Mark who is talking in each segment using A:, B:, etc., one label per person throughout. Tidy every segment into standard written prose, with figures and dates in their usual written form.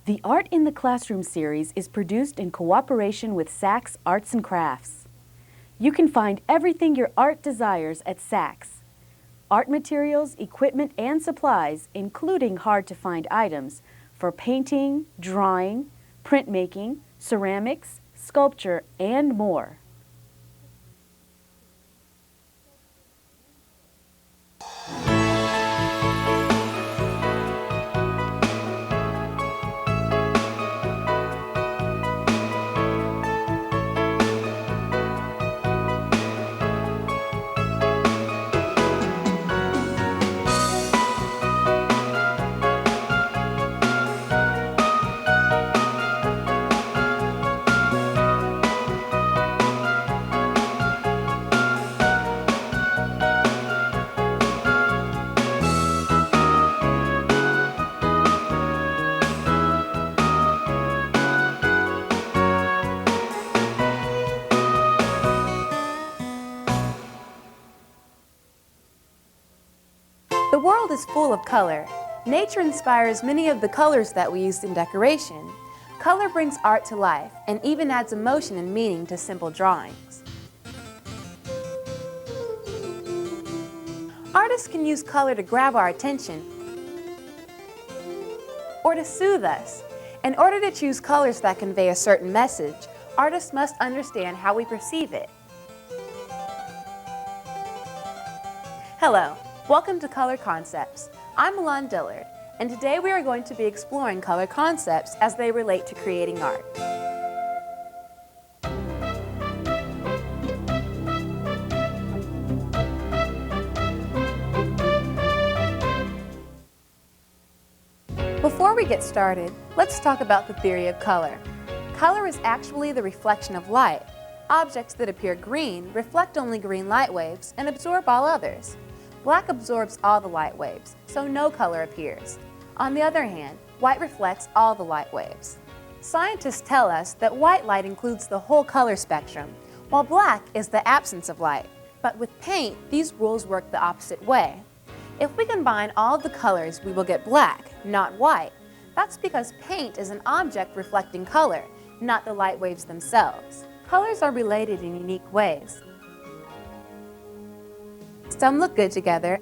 A: The Art in the Classroom series is produced in cooperation with Saks Arts and Crafts. You can find everything your art desires at Saks. Art materials, equipment, and supplies, including hard-to-find items for painting, drawing, printmaking, ceramics, sculpture, and more.
B: The world is full of color. Nature inspires many of the colors that we use in decoration. Color brings art to life and even adds emotion and meaning to simple drawings. Artists can use color to grab our attention or to soothe us. In order to choose colors that convey a certain message, artists must understand how we perceive it. Hello. Welcome to Color Concepts. I'm Milan Dillard, and today we are going to be exploring color concepts as they relate to creating art. Before we get started, let's talk about the theory of color. Color is actually the reflection of light. Objects that appear green reflect only green light waves and absorb all others. Black absorbs all the light waves, so no color appears. On the other hand, white reflects all the light waves. Scientists tell us that white light includes the whole color spectrum, while black is the absence of light. But with paint, these rules work the opposite way. If we combine all of the colors, we will get black, not white. That's because paint is an object reflecting color, not the light waves themselves. Colors are related in unique ways. Some look good together,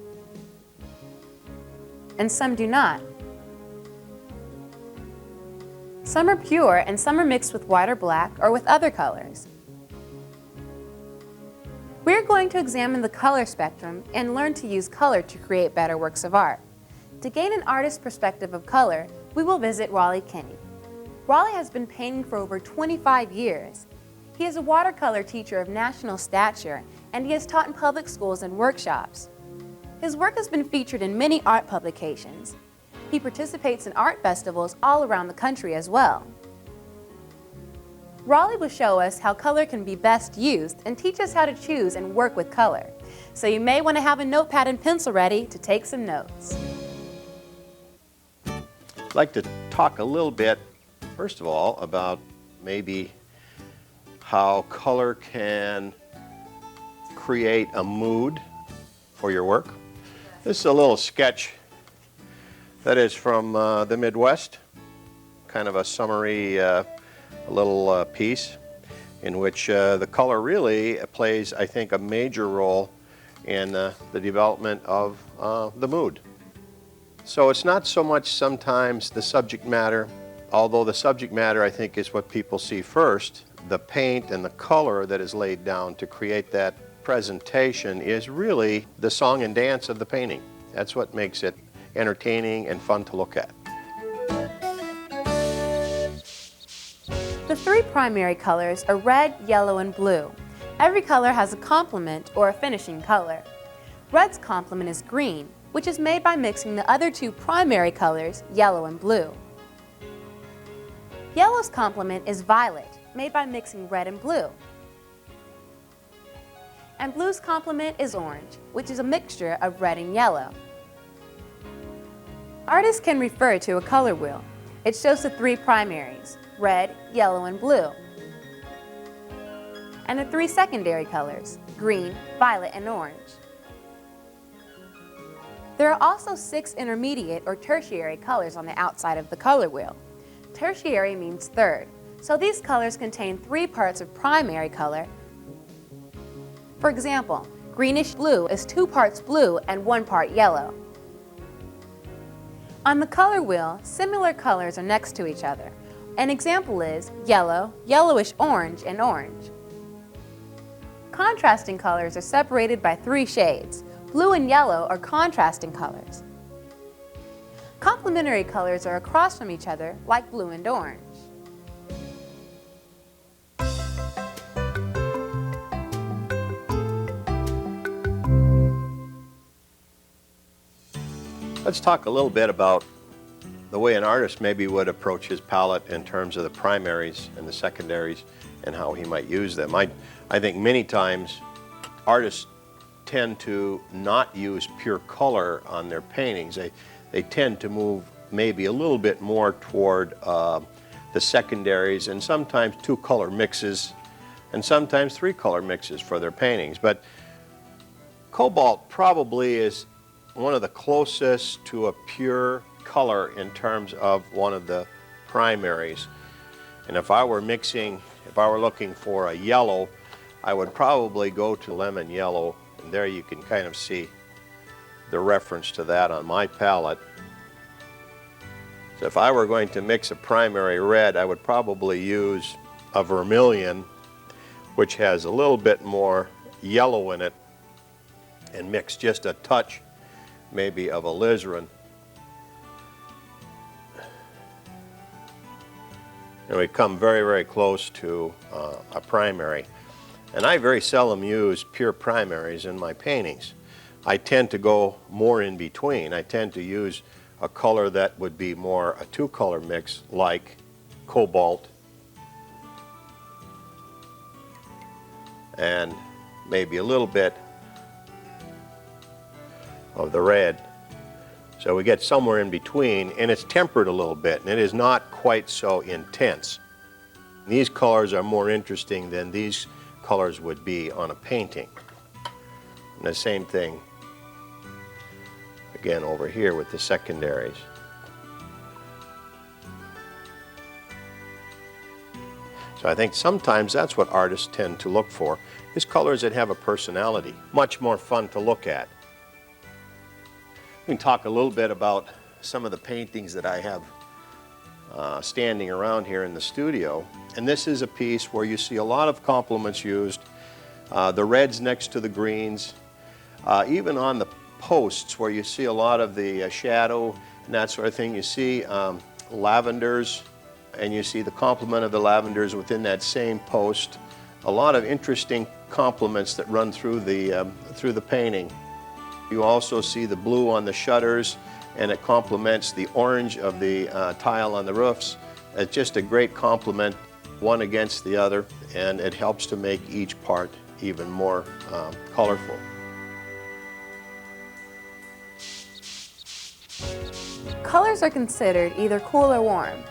B: and some do not. Some are pure, and some are mixed with white or black, or with other colors. We're going to examine the color spectrum and learn to use color to create better works of art. To gain an artist's perspective of color, we will visit Raleigh Kinney. Raleigh has been painting for over 25 years. He is a watercolor teacher of national stature, and he has taught in public schools and workshops. His work has been featured in many art publications. He participates in art festivals all around the country as well. Raleigh will show us how color can be best used and teach us how to choose and work with color. So you may want to have a notepad and pencil ready to take some notes.
C: I'd like to talk a little bit, first of all, about maybe how color can create a mood for your work. This is a little sketch that is from the Midwest, kind of a summary little piece in which the color really plays, I think, a major role in the development of the mood. So it's not so much sometimes the subject matter, although the subject matter I think is what people see first. The paint and the color that is laid down to create that presentation is really the song and dance of the painting. That's what makes it entertaining and fun to look at.
B: The three primary colors are red, yellow, and blue. Every color has a complement or a finishing color. Red's complement is green, which is made by mixing the other two primary colors, yellow and blue. Yellow's complement is violet, made by mixing red and blue. And blue's complement is orange, which is a mixture of red and yellow. Artists can refer to a color wheel. It shows the three primaries, red, yellow, and blue, and the three secondary colors, green, violet, and orange. There are also 6 intermediate or tertiary colors on the outside of the color wheel. tertiary means third, so these colors contain 3 parts of primary color. For example, greenish blue is 2 parts blue and 1 part yellow. On the color wheel, similar colors are next to each other. An example is yellow, yellowish orange, and orange. Contrasting colors are separated by 3 shades. Blue and yellow are contrasting colors. Complementary colors are across from each other, like blue and orange.
C: Let's talk a little bit about the way an artist maybe would approach his palette in terms of the primaries and the secondaries and how he might use them. I think many times artists tend to not use pure color on their paintings. They tend to move maybe a little bit more toward the secondaries and sometimes 2 color mixes and sometimes 3 color mixes for their paintings. But cobalt probably is one of the closest to a pure color in terms of one of the primaries. And if I were looking for a yellow, I would probably go to lemon yellow, and there you can kind of see the reference to that on my palette. So if I were going to mix a primary red, I would probably use a vermilion, which has a little bit more yellow in it, and mix just a touch maybe of alizarin. And we come very, very close to a primary. And I very seldom use pure primaries in my paintings. I tend to go more in between. I tend to use a color that would be more a 2 color mix, like cobalt and maybe a little bit of the red. So we get somewhere in between, and it's tempered a little bit, and it is not quite so intense. These colors are more interesting than these colors would be on a painting. And the same thing again over here with the secondaries. So I think sometimes that's what artists tend to look for, is colors that have a personality, much more fun to look at. We can talk a little bit about some of the paintings that I have standing around here in the studio. And this is a piece where you see a lot of complements used, the reds next to the greens, even on the posts where you see a lot of the shadow and that sort of thing. You see lavenders, and you see the complement of the lavenders within that same post. A lot of interesting complements that run through the painting. You also see the blue on the shutters, and it complements the orange of the tile on the roofs. It's just a great complement, one against the other, and it helps to make each part even more colorful.
B: Colors are considered either cool or warm.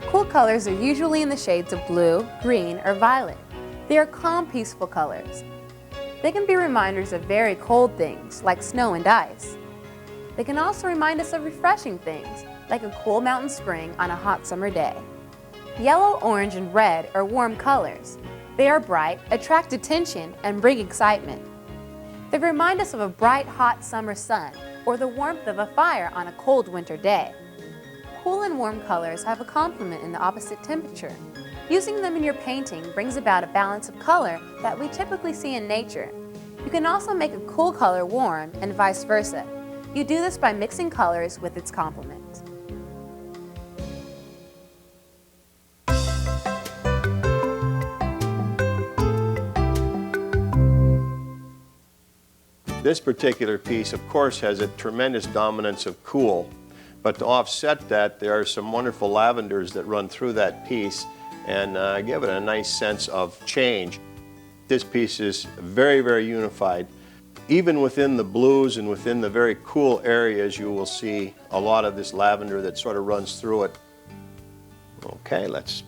B: Cool colors are usually in the shades of blue, green, or violet. They are calm, peaceful colors. They can be reminders of very cold things, like snow and ice. They can also remind us of refreshing things, like a cool mountain spring on a hot summer day. Yellow, orange, and red are warm colors. They are bright, attract attention, and bring excitement. They remind us of a bright, hot summer sun, or the warmth of a fire on a cold winter day. Cool and warm colors have a complement in the opposite temperature. Using them in your painting brings about a balance of color that we typically see in nature. You can also make a cool color warm and vice versa. You do this by mixing colors with its complement.
C: This particular piece, of course, has a tremendous dominance of cool, but to offset that, there are some wonderful lavenders that run through that piece and give it a nice sense of change. This piece is very, very unified. Even within the blues and within the very cool areas, you will see a lot of this lavender that sort of runs through it. Okay, let's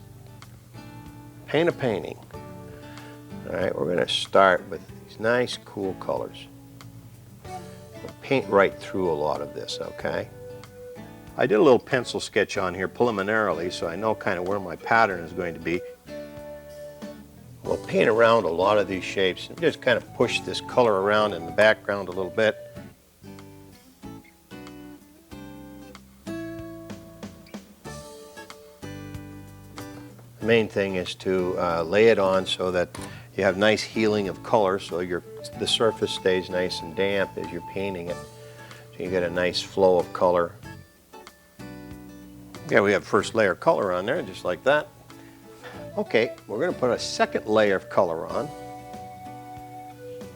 C: paint a painting. All right, we're going to start with these nice, cool colors. We'll paint right through a lot of this, okay? I did a little pencil sketch on here preliminarily, so I know kind of where my pattern is going to be. We'll paint around a lot of these shapes and just kind of push this color around in the background a little bit. The main thing is to lay it on so that you have nice healing of color, so the surface stays nice and damp as you're painting it. So you get a nice flow of color. Yeah, we have first layer of color on there, just like that. Okay, we're going to put a second layer of color on.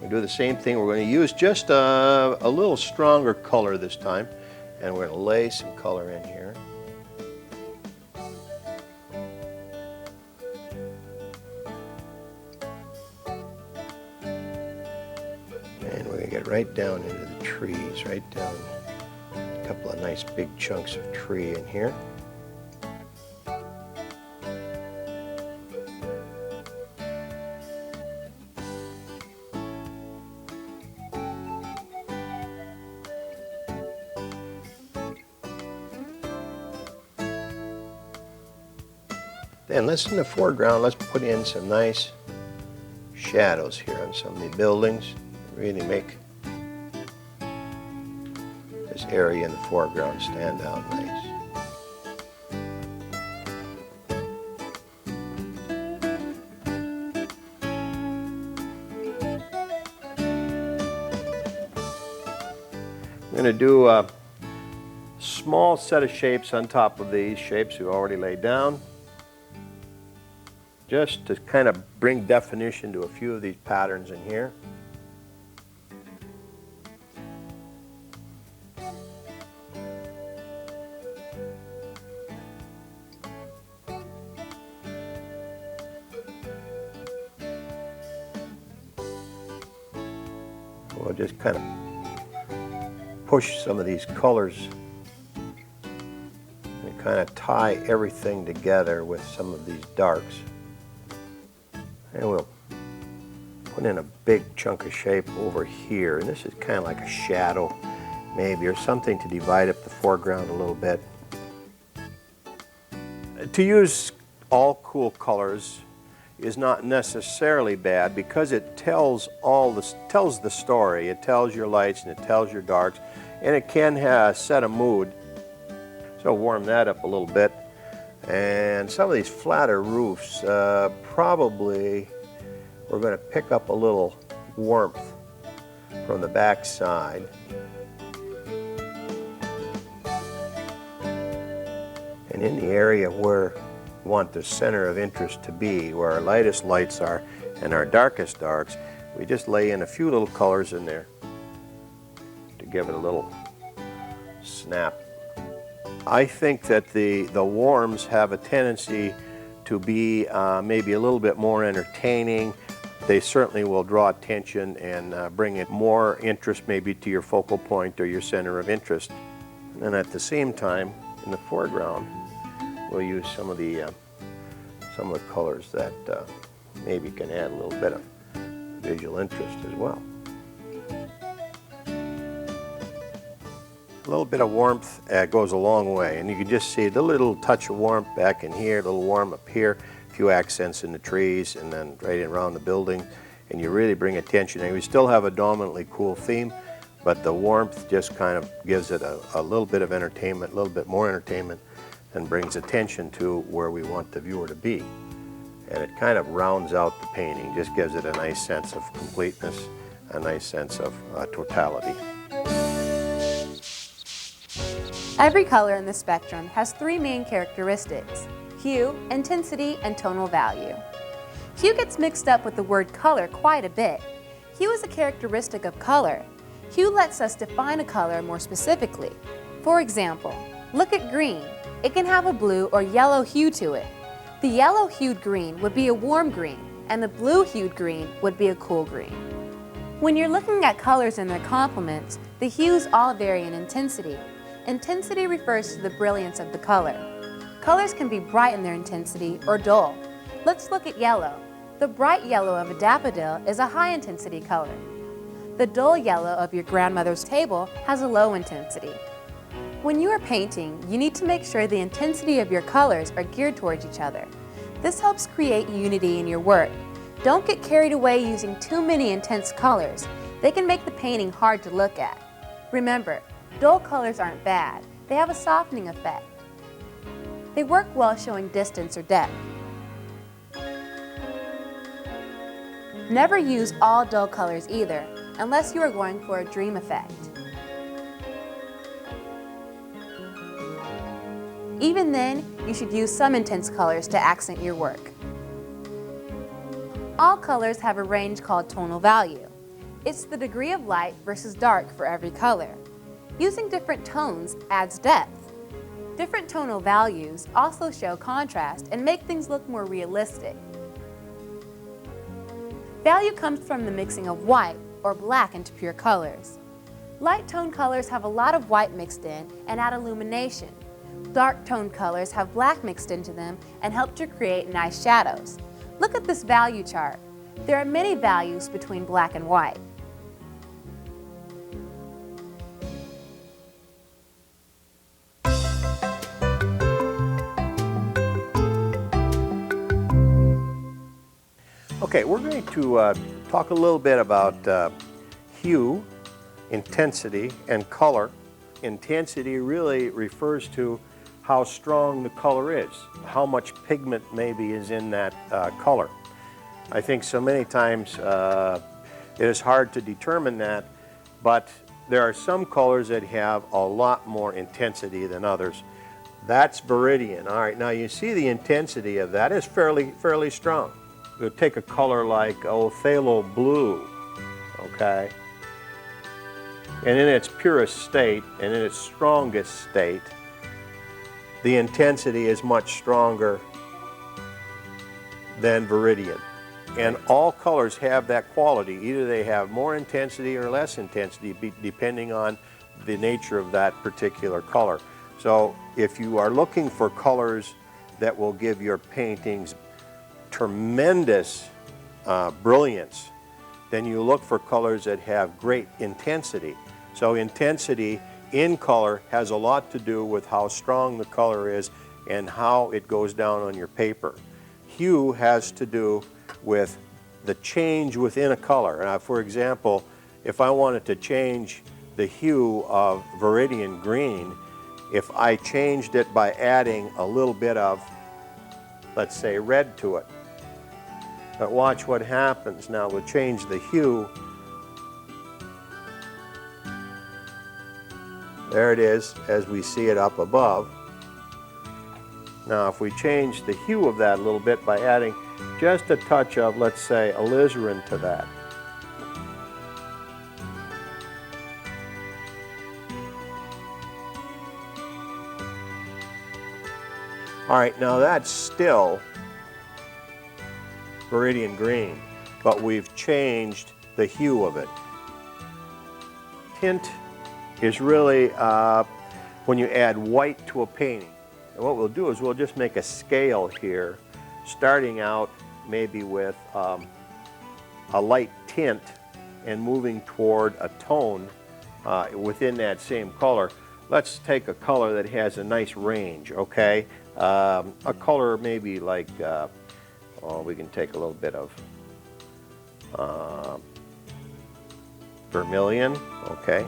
C: We do the same thing. We're going to use just a little stronger color this time, and we're going to lay some color in here. And we're going to get right down into the trees, right down a couple of nice big chunks of tree in here. Then let's, in the foreground, let's put in some nice shadows here on some of the buildings. Really make this area in the foreground stand out nice. I'm going to do a small set of shapes on top of these shapes we already laid down, just to kind of bring definition to a few of these patterns in here. We'll just kind of push some of these colors and kind of tie everything together with some of these darks. And we'll put in a big chunk of shape over here. And this is kind of like a shadow, maybe, or something to divide up the foreground a little bit. To use all cool colors is not necessarily bad, because it tells the story. It tells your lights and it tells your darks, and it can set a mood. So warm that up a little bit. And some of these flatter roofs, probably we're going to pick up a little warmth from the back side. And in the area where we want the center of interest to be, where our lightest lights are and our darkest darks, we just lay in a few little colors in there to give it a little snap. I think that the warms have a tendency to be maybe a little bit more entertaining. They certainly will draw attention and bring it more interest maybe to your focal point or your center of interest. And then at the same time, in the foreground, we'll use some of the colors that maybe can add a little bit of visual interest as well. A little bit of warmth goes a long way, and you can just see the little touch of warmth back in here, a little warm up here, a few accents in the trees, and then right around the building, and you really bring attention. And we still have a dominantly cool theme, but the warmth just kind of gives it a little bit of entertainment, a little bit more entertainment, and brings attention to where we want the viewer to be. And it kind of rounds out the painting, just gives it a nice sense of completeness, a nice sense of totality.
B: Every color in the spectrum has three main characteristics: hue, intensity, and tonal value. Hue gets mixed up with the word color quite a bit. Hue is a characteristic of color. Hue lets us define a color more specifically. For example, look at green. It can have a blue or yellow hue to it. The yellow-hued green would be a warm green, and the blue-hued green would be a cool green. When you're looking at colors and their complements, the hues all vary in intensity. Intensity refers to the brilliance of the color. Colors can be bright in their intensity or dull. Let's look at yellow. The bright yellow of a daffodil is a high-intensity color. The dull yellow of your grandmother's table has a low intensity. When you are painting, you need to make sure the intensity of your colors are geared towards each other. This helps create unity in your work. Don't get carried away using too many intense colors. They can make the painting hard to look at. Remember, dull colors aren't bad. They have a softening effect. They work well showing distance or depth. Never use all dull colors either, unless you are going for a dream effect. Even then, you should use some intense colors to accent your work. All colors have a range called tonal value. It's the degree of light versus dark for every color. Using different tones adds depth. Different tonal values also show contrast and make things look more realistic. Value comes from the mixing of white or black into pure colors. Light tone colors have a lot of white mixed in and add illumination. Dark tone colors have black mixed into them and help to create nice shadows. Look at this value chart. There are many values between black and white.
C: Okay, we're going to talk a little bit about hue, intensity, and color. Intensity really refers to how strong the color is, how much pigment maybe is in that color. I think so many times it is hard to determine that, but there are some colors that have a lot more intensity than others. That's viridian. All right, now you see the intensity of that is fairly strong. We'll take a color like phthalo blue, okay? And in its purest state and in its strongest state, the intensity is much stronger than viridian. And all colors have that quality. Either they have more intensity or less intensity depending on the nature of that particular color. So if you are looking for colors that will give your paintings tremendous brilliance, then you look for colors that have great intensity. So intensity in color has a lot to do with how strong the color is and how it goes down on your paper. Hue has to do with the change within a color. Now, for example, if I wanted to change the hue of viridian green, if I changed it by adding a little bit of, let's say, red to it. But watch what happens. Now we'll change the hue. There it is, as we see it up above. Now if we change the hue of that a little bit by adding just a touch of, let's say, alizarin to that. All right, now that's still viridian green, but we've changed the hue of it. Tint is really when you add white to a painting. And what we'll do is we'll just make a scale here, starting out maybe with a light tint and moving toward a tone within that same color. Let's take a color that has a nice range, okay? A color maybe like, we can take a little bit of vermilion, okay?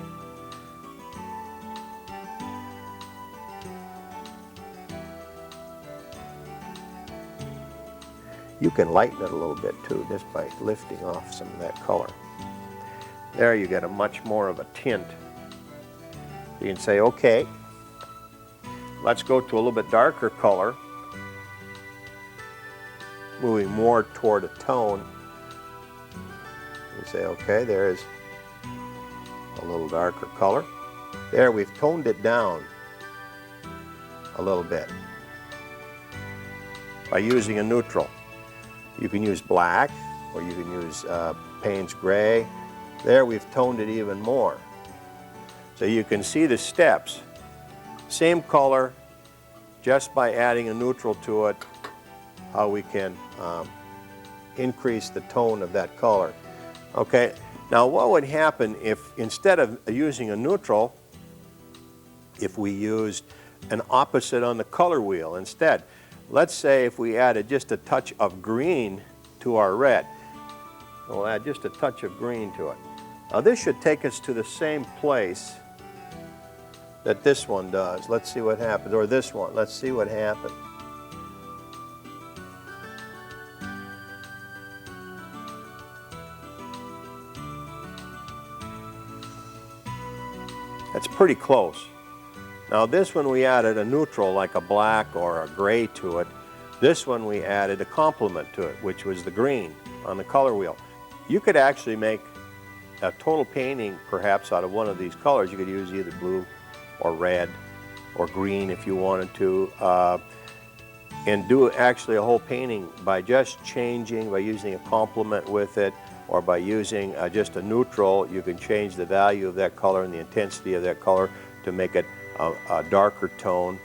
C: You can lighten it a little bit too, just by lifting off some of that color. There you get a much more of a tint. You can say, okay, let's go to a little bit darker color, moving more toward a tone. You say, okay, there's a little darker color. There, we've toned it down a little bit by using a neutral. You can use black, or you can use Payne's gray. There, we've toned it even more. So you can see the steps. Same color, just by adding a neutral to it, how we can increase the tone of that color. Okay, now what would happen if instead of using a neutral, if we used an opposite on the color wheel instead. Let's say if we added just a touch of green to our red. We'll add just a touch of green to it. Now this should take us to the same place that this one does. Let's see what happens. Or this one. Let's see what happens. That's pretty close. Now this one we added a neutral like a black or a gray to it. This one we added a complement to it, which was the green on the color wheel. You could actually make a total painting perhaps out of one of these colors. You could use either blue or red or green if you wanted to, and do actually a whole painting by just changing, by using a complement with it, or by using just a neutral. You can change the value of that color and the intensity of that color to make it a darker tone.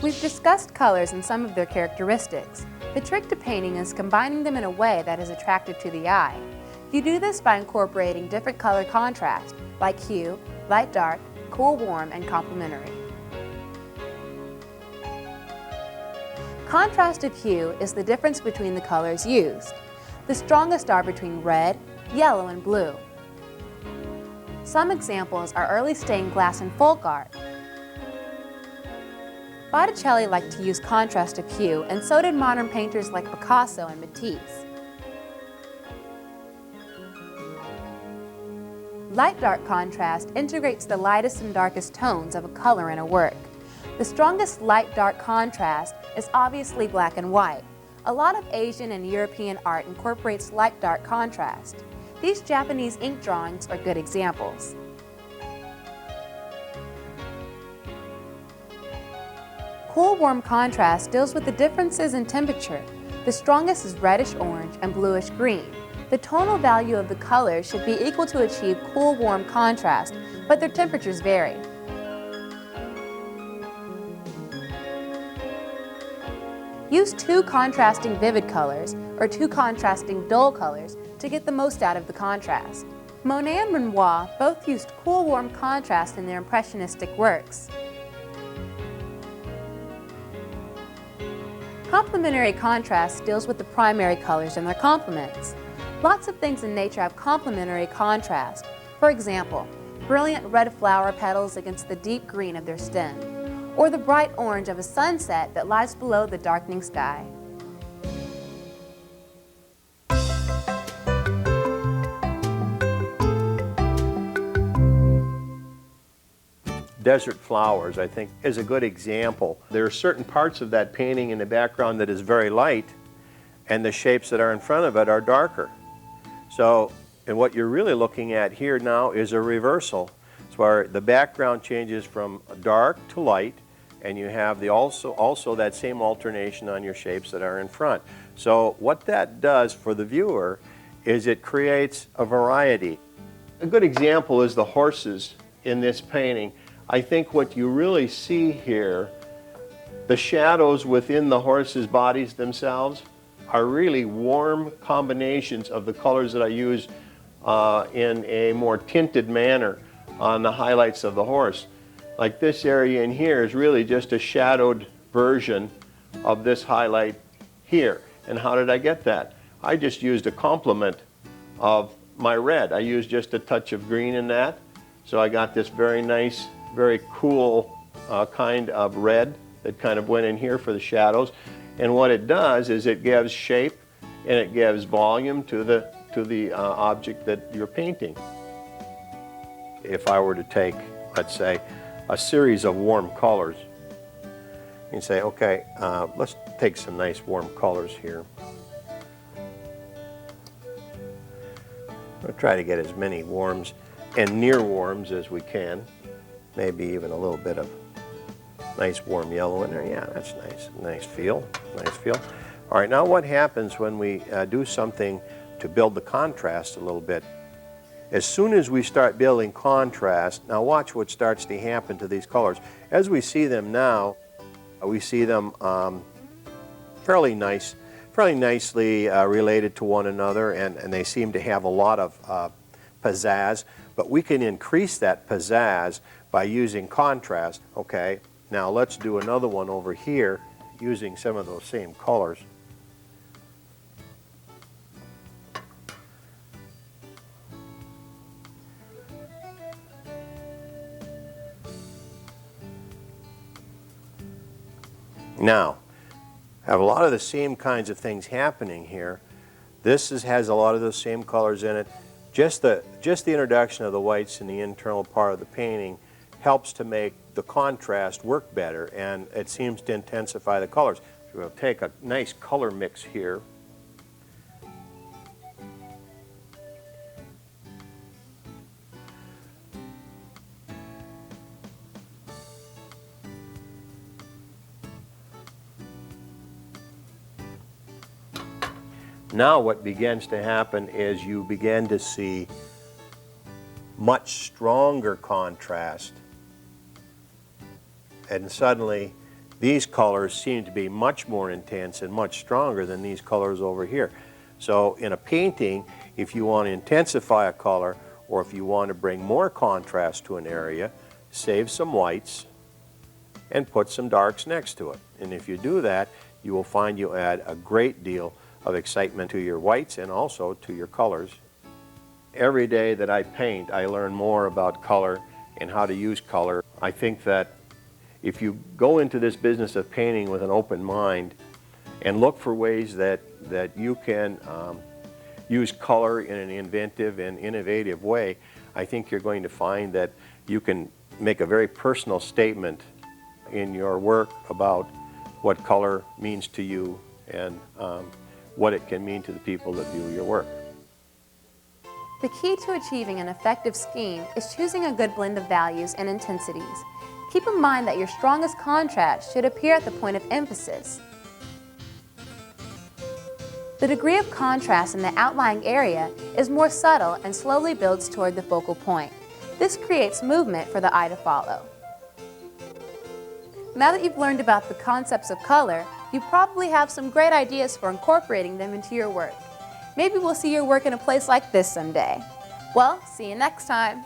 B: We've discussed colors and some of their characteristics. The trick to painting is combining them in a way that is attractive to the eye. You do this by incorporating different color contrast, like hue, light dark, cool warm, and complementary. Contrast of hue is the difference between the colors used. The strongest are between red, yellow, and blue. Some examples are early stained glass and folk art. Botticelli liked to use contrast of hue, and so did modern painters like Picasso and Matisse. Light-dark contrast integrates the lightest and darkest tones of a color in a work. The strongest light-dark contrast is obviously black and white. A lot of Asian and European art incorporates light-dark contrast. These Japanese ink drawings are good examples. Cool-warm contrast deals with the differences in temperature. The strongest is reddish-orange and bluish-green. The tonal value of the colors should be equal to achieve cool-warm contrast, but their temperatures vary. Use two contrasting vivid colors or two contrasting dull colors to get the most out of the contrast. Monet and Renoir both used cool-warm contrast in their impressionistic works. Complementary contrast deals with the primary colors and their complements. Lots of things in nature have complementary contrast. For example, brilliant red flower petals against the deep green of their stem, or the bright orange of a sunset that lies below the darkening sky.
C: Desert flowers, I think, is a good example. There are certain parts of that painting in the background that is very light, and the shapes that are in front of it are darker. So, and what you're really looking at here now is a reversal. It's where the background changes from dark to light, and you have the also that same alternation on your shapes that are in front. So what that does for the viewer is it creates a variety. A good example is the horses in this painting. I think what you really see here, the shadows within the horses' bodies themselves are really warm combinations of the colors that I use in a more tinted manner on the highlights of the horse. Like this area in here is really just a shadowed version of this highlight here. And how did I get that? I just used a complement of my red. I used just a touch of green in that. So I got this very nice, very cool kind of red that kind of went in here for the shadows. And what it does is it gives shape and it gives volume to the object that you're painting. If I were to take, let's say, a series of warm colors, you can say, okay, let's take some nice warm colors here. We'll try to get as many warms and near warms as we can. Maybe even a little bit of nice warm yellow in there. Yeah, that's nice. Nice feel. Nice feel. All right, now what happens when we do something to build the contrast a little bit? As soon as we start building contrast, now watch what starts to happen to these colors. As we see them now, we see them fairly nicely related to one another, and they seem to have a lot of pizzazz. but we can increase that pizzazz by using contrast. Okay, now let's do another one over here using some of those same colors. Now, have a lot of the same kinds of things happening here. This has a lot of those same colors in it. Just the introduction of the whites in the internal part of the painting helps to make the contrast work better, and it seems to intensify the colors. So we'll take a nice color mix here. Now what begins to happen is you begin to see much stronger contrast, and suddenly these colors seem to be much more intense and much stronger than these colors over here. So in a painting, if you want to intensify a color or if you want to bring more contrast to an area, save some whites and put some darks next to it. And if you do that, you will find you add a great deal of excitement to your whites and also to your colors. Every day that I paint, I learn more about color and how to use color. I think that if you go into this business of painting with an open mind and look for ways that you can use color in an inventive and innovative way, I think you're going to find that you can make a very personal statement in your work about what color means to you and what it can mean to the people that view your work.
B: The key to achieving an effective scheme is choosing a good blend of values and intensities. Keep in mind that your strongest contrast should appear at the point of emphasis. The degree of contrast in the outlying area is more subtle and slowly builds toward the focal point. This creates movement for the eye to follow. Now that you've learned about the concepts of color, you probably have some great ideas for incorporating them into your work. Maybe we'll see your work in a place like this someday. Well, see you next time.